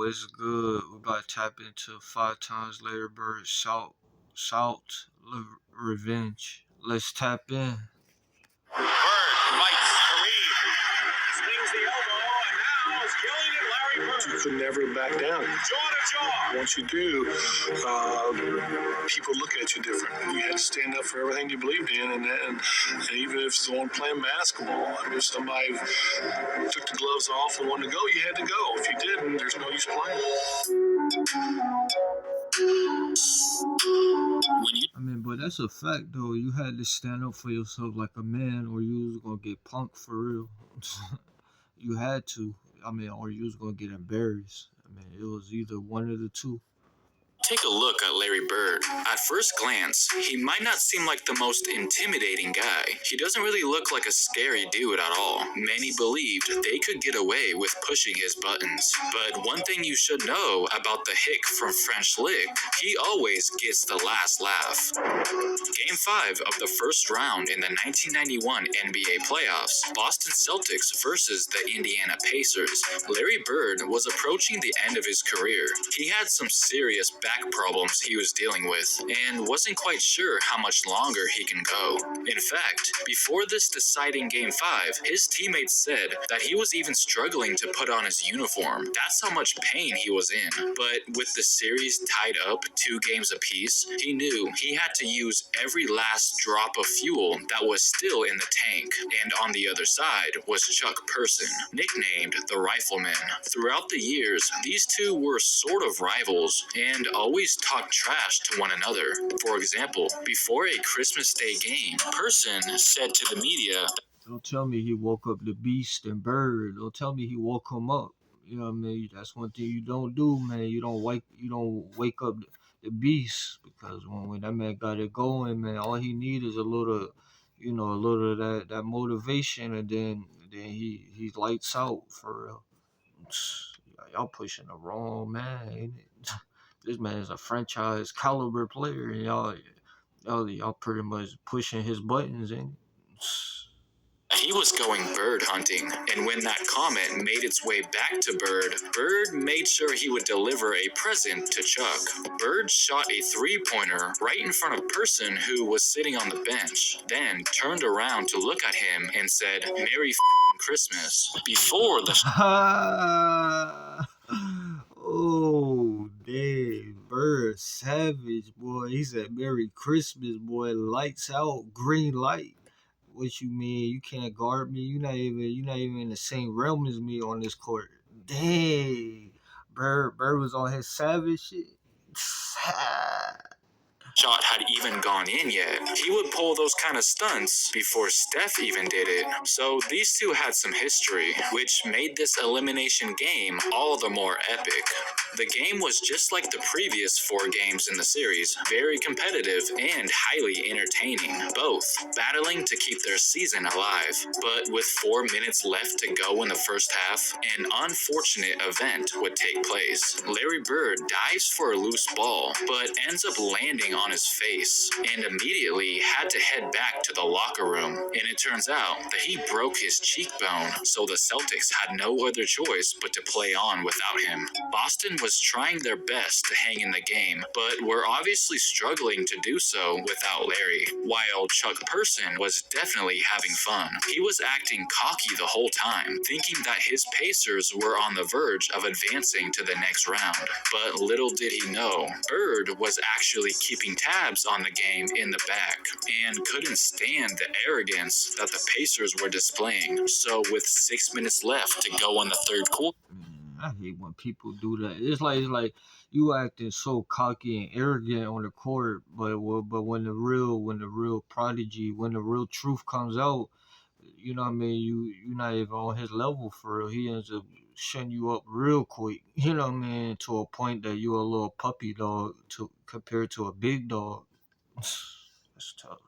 what's good? We about to tap into 5 times later bird revenge. Let's tap in. Bird fights Kareem, swings the elbow, and now is killing it, Larry Bird. You could never back down. Jaw to jaw. Once you do, people look at you different. You had to stand up for everything you believed in, and even if it's the one playing basketball, I mean, if somebody took the gloves off and wanted to go, you had to go. If you didn't, there's no use playing. But that's a fact though. You had to stand up for yourself like a man, or you was gonna get punked for real. You had to. Or you was gonna get embarrassed. It was either one of the two. Take a look at Larry Bird. At first glance, he might not seem like the most intimidating guy. He doesn't really look like a scary dude at all. Many believed they could get away with pushing his buttons. But one thing you should know about the hick from French Lick, he always gets the last laugh. Game 5 of the first round in the 1991 NBA playoffs, Boston Celtics versus the Indiana Pacers. Larry Bird was approaching the end of his career. He had some serious back problems he was dealing with and wasn't quite sure how much longer he can go. In fact, before this deciding Game 5, his teammates said that he was even struggling to put on his uniform. That's how much pain he was in. But with the series tied up 2 games apiece, he knew he had to use every last drop of fuel that was still in the tank. And on the other side was Chuck Person, nicknamed the Rifleman. Throughout the years, these two were sort of rivals and always talked trash to one another. For example, before a Christmas Day game, Person said to the media, "Don't tell me he woke up the beast and Bird. Don't tell me he woke him up. You know what I mean? That's one thing you don't do, man. You don't wake up the beast, because when that man got it going, man, all he need is a little of that motivation, and then he lights out for real. Y'all pushing the wrong man, ain't it? This man is a franchise caliber player, and y'all pretty much pushing his buttons, ain't it? he was going bird hunting, and when that comment made its way back to Bird, Bird made sure he would deliver a present to Chuck. Bird shot a three-pointer right in front of Person who was sitting on the bench, then turned around to look at him and said, "Merry Christmas," before the Oh, damn. Bird savage, boy. He said, "Merry Christmas, boy. Lights out. Green light." What you mean? You can't guard me? You're not even in the same realm as me on this court. Dang. Bird was on his savage shit. shot had even gone in yet. He would pull those kind of stunts before Steph even did it. So these two had some history, which made this elimination game all the more epic. The game was just like the previous 4 games in the series, very competitive and highly entertaining, both battling to keep their season alive. But with 4 minutes left to go in the first half, an unfortunate event would take place. Larry Bird dives for a loose ball, but ends up landing on his face, and immediately had to head back to the locker room. And it turns out that he broke his cheekbone, so the Celtics had no other choice but to play on without him. Boston was trying their best to hang in the game, but were obviously struggling to do so without Larry, while Chuck Person was definitely having fun. He was acting cocky the whole time, thinking that his Pacers were on the verge of advancing to the next round. But little did he know, Bird was actually keeping tabs on the game in the back, and couldn't stand the arrogance that the Pacers were displaying. So with 6 minutes left to go in the third quarter, I hate when people do that. It's like you acting so cocky and arrogant on the court, but when the real prodigy, when the real truth comes out, you know what I mean, you're not even on his level for real. He ends up shutting you up real quick. You know what I mean, to a point that you're a little puppy dog compared to a big dog. That's tough.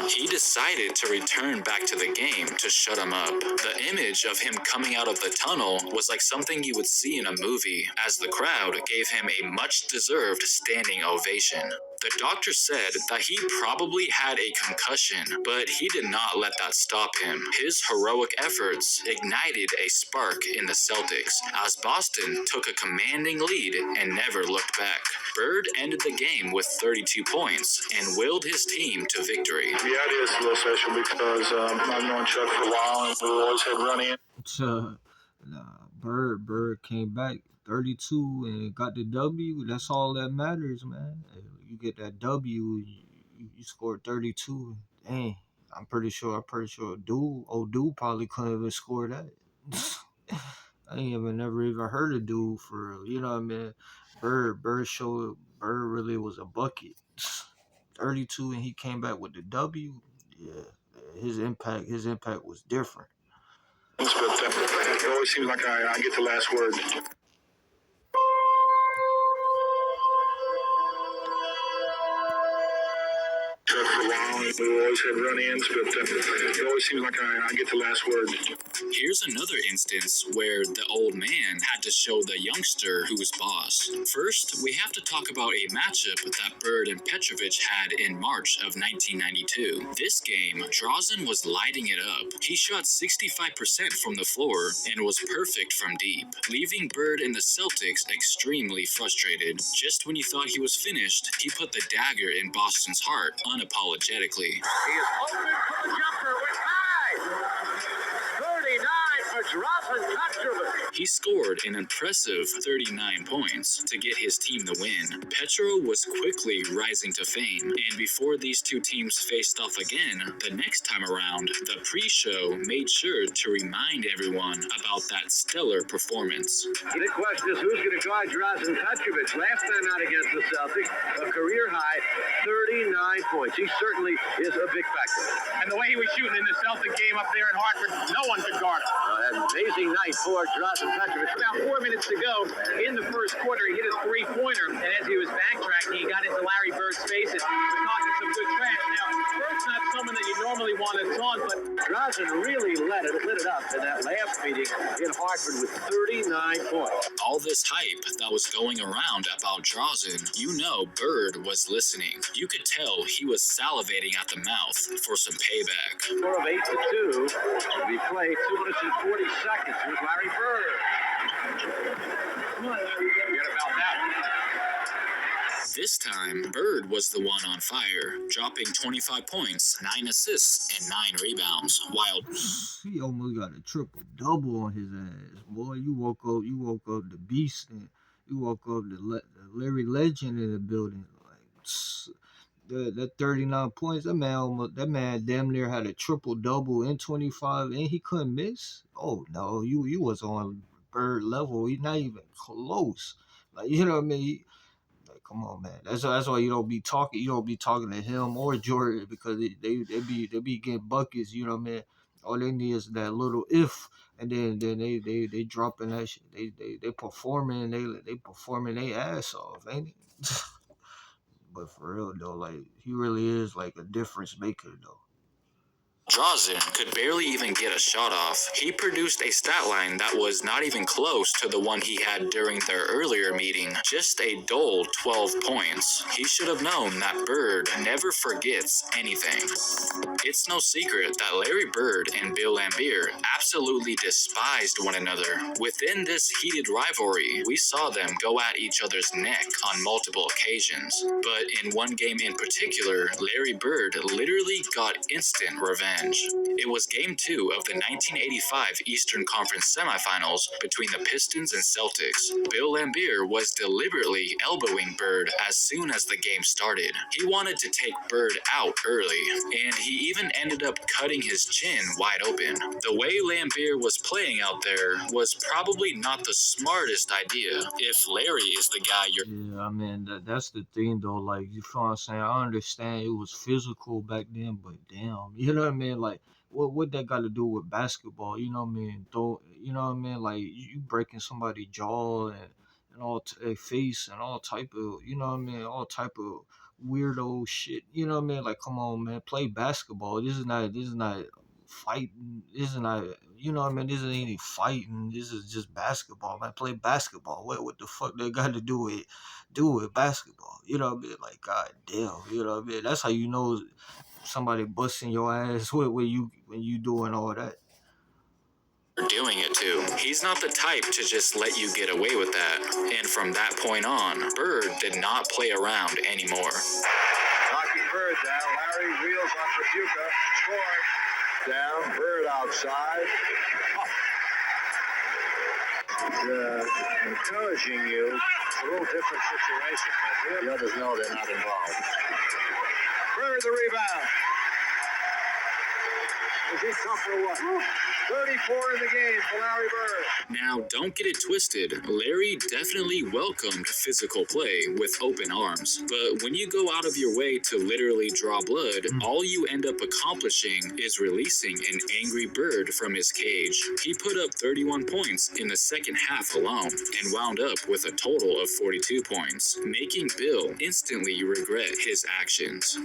He decided to return back to the game to shut him up. The image of him coming out of the tunnel was like something you would see in a movie, as the crowd gave him a much-deserved standing ovation. The doctor said that he probably had a concussion, but he did not let that stop him. His heroic efforts ignited a spark in the Celtics as Boston took a commanding lead and never looked back. Bird ended the game with 32 points and willed his team to victory. Yeah, it is a little special because I've known Chuck for a while and we always had run in. Bird came back 32 and got the W. That's all that matters, man. You get that W, you scored 32. Dang, I'm pretty sure dude probably couldn't even score that. I ain't never even heard of dude for real. You know what I mean? Bird really was a bucket. 32 and he came back with the W. Yeah, his impact was different. But it always seems like I get the last word. For a while, we always had run-ins, but it always seems like I get the last word. Here's another instance where the old man had to show the youngster who's boss. First, we have to talk about a matchup that Bird and Petrovic had in March of 1992. This game, Drazen was lighting it up. He shot 65% from the floor and was perfect from deep, leaving Bird and the Celtics extremely frustrated. Just when you thought he was finished, he put the dagger in Boston's heart unapologetically. He is open for the jumper with high. 39 for Drazen Petrovic. He scored an impressive 39 points to get his team the win. Petro was quickly rising to fame, and before these two teams faced off again, the next time around, the pre-show made sure to remind everyone about that stellar performance. The question is, who's going to guard Drazen Petrovic? Last time out against the Celtics, a career high 39 points. He certainly is a big factor. And the way he was shooting in the Celtic game up there in Hartford, no one could guard him. An amazing night for Drazen Petrovic. About 4 minutes to go in the first quarter, he hit his three-pointer, and as he was backtracking, he got into Larry Bird's face and was talking some good trash. Now, Bird's not someone that you normally want to taunt, but Drazen really lit it up in that last meeting in Hartford with 39 points. All this hype that was going around about Drazen, you know Bird was listening. You could tell he was salivating at the mouth for some payback. Score of 8-2. We play 2 minutes and 40 seconds. Here's Larry Bird. come on, Larry, forget about that. This time, Bird was the one on fire, dropping 25 points, 9 assists, and 9 rebounds, while He almost got a triple double on his ass, boy. You woke up the beast, and you woke up the Larry Legend in the building. Like that 39 points, that man damn near had a triple double in 25, and he couldn't miss. Oh no, you was on Bird level. He's not even close. Like, you know what I mean? Like, come on, man. That's why you don't be talking. You don't be talking to him or Jordan, because they be getting buckets. You know what I mean? All they need is that little if, and then they dropping that shit. They performing. They performing their ass off, ain't it? But for real though, like, he really is like a difference maker though. Drazen could barely even get a shot off. He produced a stat line that was not even close to the one he had during their earlier meeting, just a dull 12 points. He should have known that Bird never forgets anything. It's no secret that Larry Bird and Bill Laimbeer absolutely despised one another. Within this heated rivalry, we saw them go at each other's neck on multiple occasions. But in one game in particular, Larry Bird literally got instant revenge. It was Game 2 of the 1985 Eastern Conference semifinals between the Pistons and Celtics. Bill Laimbeer was deliberately elbowing Bird as soon as the game started. He wanted to take Bird out early, and he even ended up cutting his chin wide open. The way Laimbeer was playing out there was probably not the smartest idea if Larry is the guy you're... Yeah, I mean, that's the thing though. Like, you feel what I'm saying? I understand it was physical back then, but damn, you know what I mean? Like, what that got to do with basketball? You know what I mean? Though, you know what I mean? Like, you breaking somebody's jaw and all face and all type of, you know what I mean? All type of weirdo shit. You know what I mean? Like, come on, man, play basketball. This is not fighting. This is not You know what I mean? This ain't any fighting. This is just basketball, man. Play basketball. What the fuck they got to do with basketball? You know what I mean? Like, god damn. You know what I mean? That's how you know somebody busting your ass when you doing all that. Doing it too. He's not the type to just let you get away with that. And from that point on, Bird did not play around anymore. Knocking Bird down. Larry reels on Tripucka. Scores. Down. Bird outside. Encouraging you. It's a little different situation, but the others know they're not involved. Bird the rebound. Is he tough or what? 34 in the game for Larry Bird. Now, don't get it twisted. Larry definitely welcomed physical play with open arms. But when you go out of your way to literally draw blood, all you end up accomplishing is releasing an angry Bird from his cage. He put up 31 points in the second half alone and wound up with a total of 42 points, making Bill instantly regret his actions.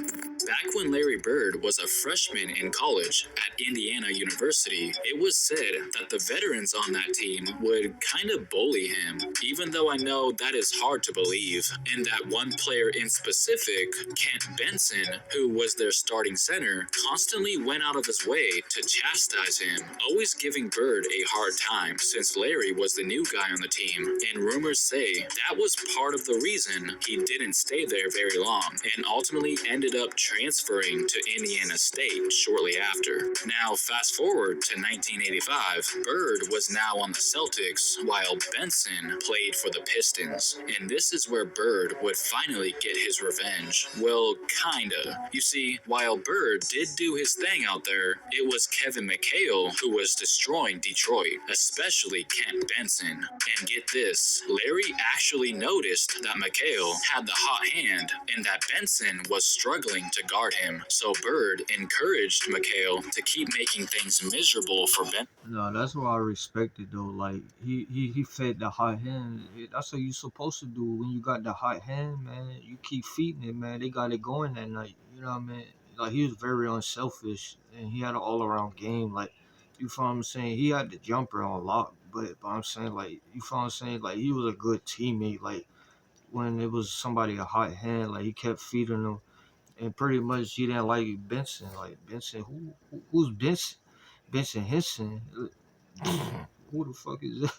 Back when Larry Bird was a freshman in college at Indiana University, it was said that the veterans on that team would kind of bully him, even though I know that is hard to believe, and that one player in specific, Kent Benson, who was their starting center, constantly went out of his way to chastise him, always giving Bird a hard time since Larry was the new guy on the team, and rumors say that was part of the reason he didn't stay there very long, and ultimately ended up transferring to Indiana State shortly after. Now, fast forward to 1985, Bird was now on the Celtics, while Benson played for the Pistons, and this is where Bird would finally get his revenge. Well, kinda. You see, while Bird did do his thing out there, it was Kevin McHale who was destroying Detroit, especially Kent Benson. And get this, Larry actually noticed that McHale had the hot hand and that Benson was struggling to guard him, so Bird encouraged McHale to keep making things miserable for Benson. No, that's what I respect it though. Like he fed the hot hand. That's what you supposed to do when you got the hot hand, man. You keep feeding it, man. They got it going that night. You know what I mean? Like he was very unselfish and he had an all around game. Like you feel what I'm saying? He had the jumper on lock, but I'm saying like you feel what I'm saying? Like he was a good teammate. Like when it was somebody a hot hand, like he kept feeding them. And pretty much he didn't like Benson. Like Benson, who's Benson? Benson Henson. Who the fuck is that?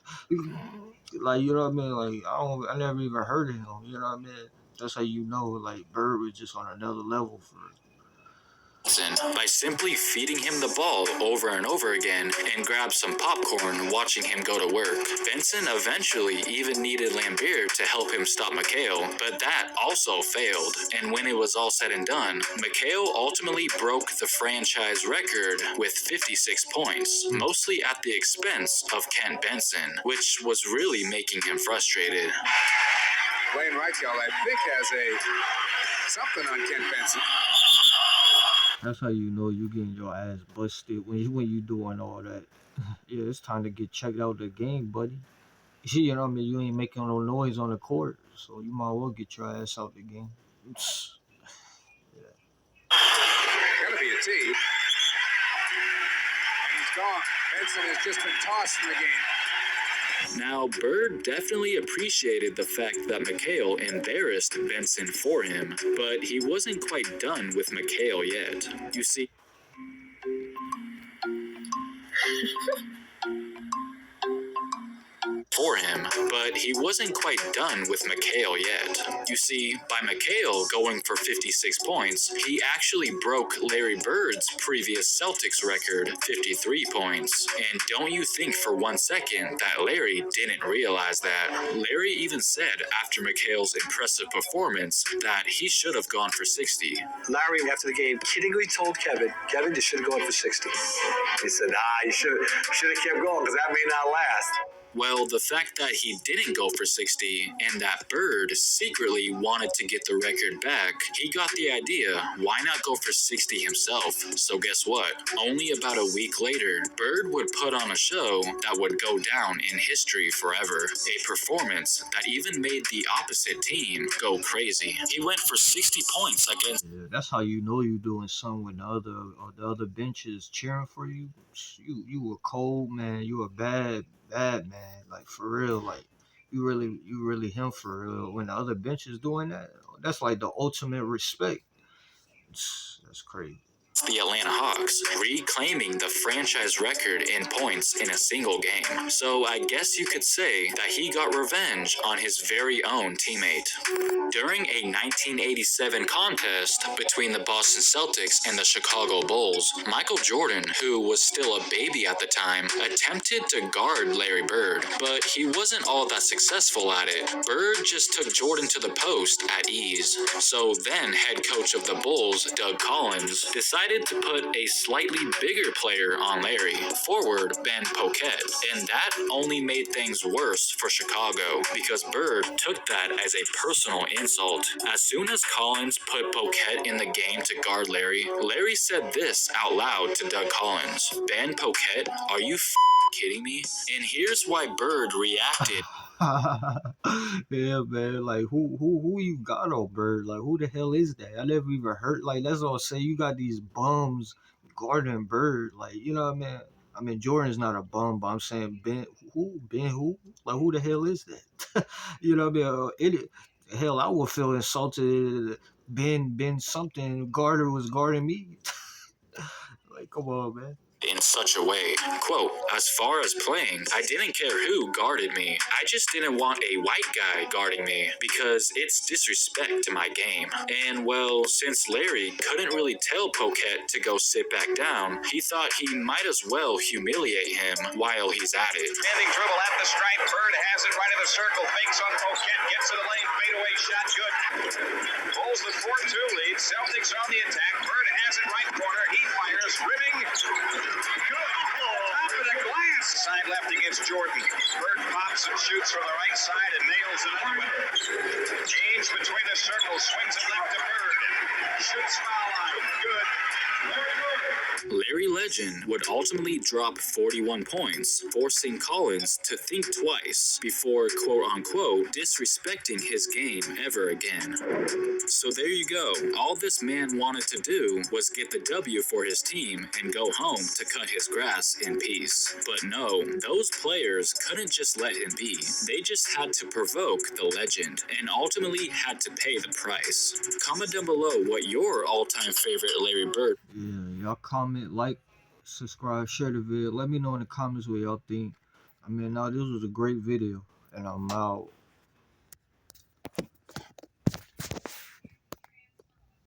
Like, you know what I mean? Like I never even heard of him. You know what I mean? That's how you know like Bird was just on another level for by simply feeding him the ball over and over again and grab some popcorn watching him go to work. Benson eventually even needed Lambert to help him stop McHale, but that also failed. And when it was all said and done, McHale ultimately broke the franchise record with 56 points, mostly at the expense of Kent Benson, which was really making him frustrated. Wayne Reichel, I think, has something on Kent Benson. That's how you know you getting your ass busted when you doing all that. Yeah, it's time to get checked out the game, buddy. You know what I mean? You ain't making no noise on the court, so you might well get your ass out the game. Yeah. Gotta be a tee. And he's gone. Benson has just been tossed from the game. Now, Bird definitely appreciated the fact that McHale embarrassed Benson for him, but he wasn't quite done with McHale yet. You see, but he wasn't quite done with McHale yet. You see, by McHale going for 56 points, he actually broke Larry Bird's previous Celtics record, 53 points. And don't you think for 1 second that Larry didn't realize that. Larry even said after McHale's impressive performance that he should have gone for 60. Larry, after the game, kiddingly told Kevin, you should have gone for 60. He said, you should have kept going because that may not last. Well, the fact that he didn't go for 60 and that Bird secretly wanted to get the record back, he got the idea, why not go for 60 himself? So guess what? Only about a week later, Bird would put on a show that would go down in history forever. A performance that even made the opposite team go crazy. He went for 60 points against. Yeah, that's how you know you doing something when the other benches cheering for you. You a cold man. You a bad man. Like for real. Like you really him for real. When the other bench is doing that, that's like the ultimate respect. That's crazy. The Atlanta Hawks, reclaiming the franchise record in points in a single game. So I guess you could say that he got revenge on his very own teammate. During a 1987 contest between the Boston Celtics and the Chicago Bulls, Michael Jordan, who was still a baby at the time, attempted to guard Larry Bird, but he wasn't all that successful at it. Bird just took Jordan to the post at ease. So then head coach of the Bulls, Doug Collins, decided to put a slightly bigger player on Larry, forward Ben Poquet, and that only made things worse for Chicago because Bird took that as a personal insult. As soon as Collins put Poquet in the game to guard Larry, Larry said this out loud to Doug Collins: "Ben Poquet, are you kidding me?" And here's why Bird reacted. Yeah, man. Like who you got on Bird? Like who the hell is that? I never even heard. Like that's all I'm saying. You got these bums guarding Bird. Like you know what I mean? I mean Jordan's not a bum, but I'm saying Ben who? Like who the hell is that? You know what I mean? Hell, I would feel insulted. Ben something guarder was guarding me. Like come on, man. In such a way, quote, "As far as playing, I didn't care who guarded me. I just didn't want a white guy guarding me because it's disrespect to my game." And well, since Larry couldn't really tell Poquet to go sit back down, he thought he might as well humiliate him while he's at it. Standing dribble at the stripe. Bird has it right in the circle. Fakes on Poquet. Gets to the lane. Fadeaway shot. Good. Pulls the 4-2 lead. Celtics on the attack. Bird has it right corner. He fires. Ribbing. Good. Top of the glass. Side left against Jordan. Bird pops and shoots from the right side and nails it anyway. James between the circles. Swings it left to Bird. Shoots foul line. Good. Larry Legend would ultimately drop 41 points, forcing Collins to think twice before quote-unquote disrespecting his game ever again. So there you go. All this man wanted to do was get the W for his team and go home to cut his grass in peace. But no, those players couldn't just let him be. They just had to provoke the legend and ultimately had to pay the price. Comment down below what your all-time favorite Larry Bird. Yeah, y'all comment, like, subscribe, share the video. Let me know in the comments what y'all think. I mean, now this was a great video, and I'm out.